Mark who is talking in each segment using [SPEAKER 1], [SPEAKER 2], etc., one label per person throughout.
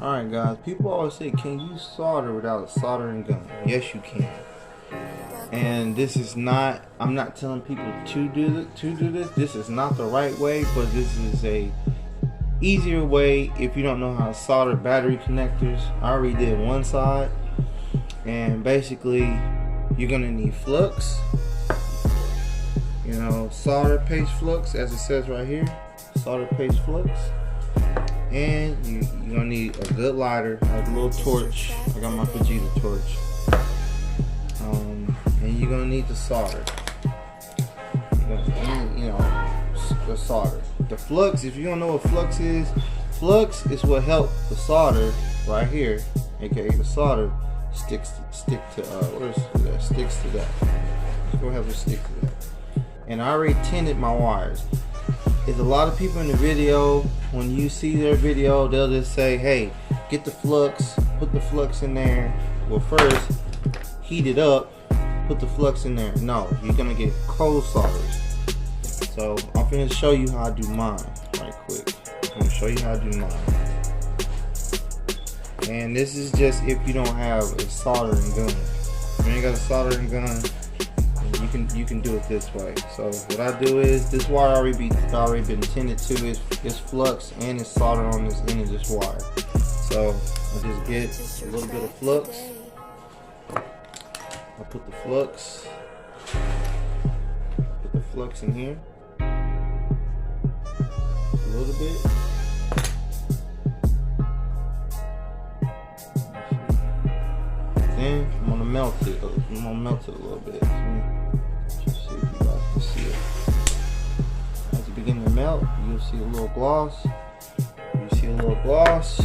[SPEAKER 1] Alright guys, people always say, can you solder without a soldering gun? Yes you can. And this is not, I'm not telling people to do this. This is not the right way, but this is a easier way if you don't know how to solder battery connectors. I already did one side, and basically you're gonna need flux, you know, solder paste flux, as it says right here, solder paste flux. And you're gonna need a good lighter, like a little torch. I got my Vegeta torch. And you're gonna need the solder. You're gonna need, you know, the solder. The flux, if you don't know what flux is what helps the solder right here, aka the solder, stick to sticks to that. It's gonna help it stick to that. And I already tinted my wires. There's a lot of people in the video, when you see their video, they'll just say, hey, get the flux, put the flux in there. Well, first, heat it up, put the flux in there. No, you're gonna get cold solders. So I'm gonna show you how I do mine right quick. I'm gonna show you how I do mine. And this is just if you don't have a soldering gun. If you ain't got a soldering gun, you can do it this way. So what I do is, this wire already been tinted to its flux, and it's soldered on this end of this wire. So I just get a little bit of flux. I put the flux in here a little bit. Then I'm gonna melt it. I'm gonna melt it a little bit. Just see if you guys can see it. As it begins to melt, you'll see a little gloss. You see a little gloss.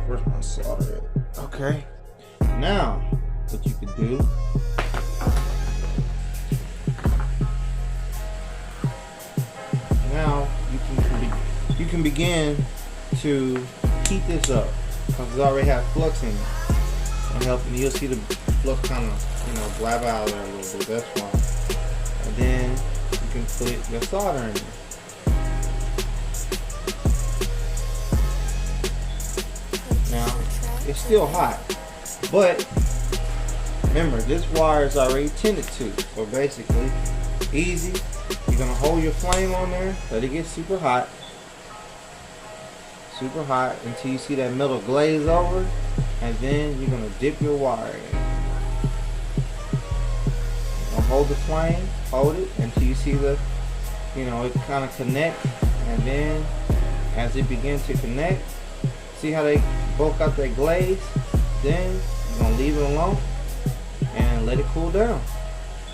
[SPEAKER 1] Where's my solder at? Okay. Now, what you could do, now you can begin to heat this up, because it already has flux in it. And helping, you'll see the flux kind of, you know, blab out there a little bit. That's why. And then you can put your solder in there. Now it's still hot, but remember, this wire is already tinted to. So basically, easy. You're gonna hold your flame on there, let it get super hot until you see that metal glaze over, and then you're gonna dip your wire in. You're gonna hold the flame, hold it until you see the, you know, it kind of connect, and then as it begins to connect, see how they both got that glaze. Then you're gonna leave it alone and let it cool down.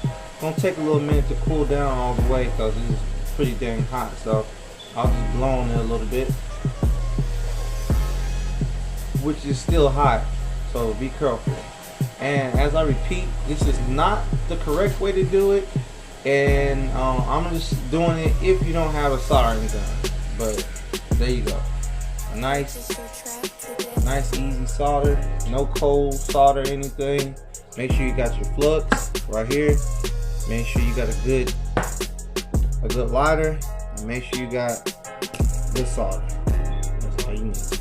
[SPEAKER 1] It's gonna take a little minute to cool down all the way because it's pretty dang hot. So I'll just blow on it a little bit, which is still hot, so be careful. And as I repeat, this is not the correct way to do it, and I'm just doing it if you don't have a soldering gun. But there you go, a nice easy solder, no cold solder anything. Make sure you got your flux right here. Make sure you got a good lighter, and make sure you got good solder. That's all you need.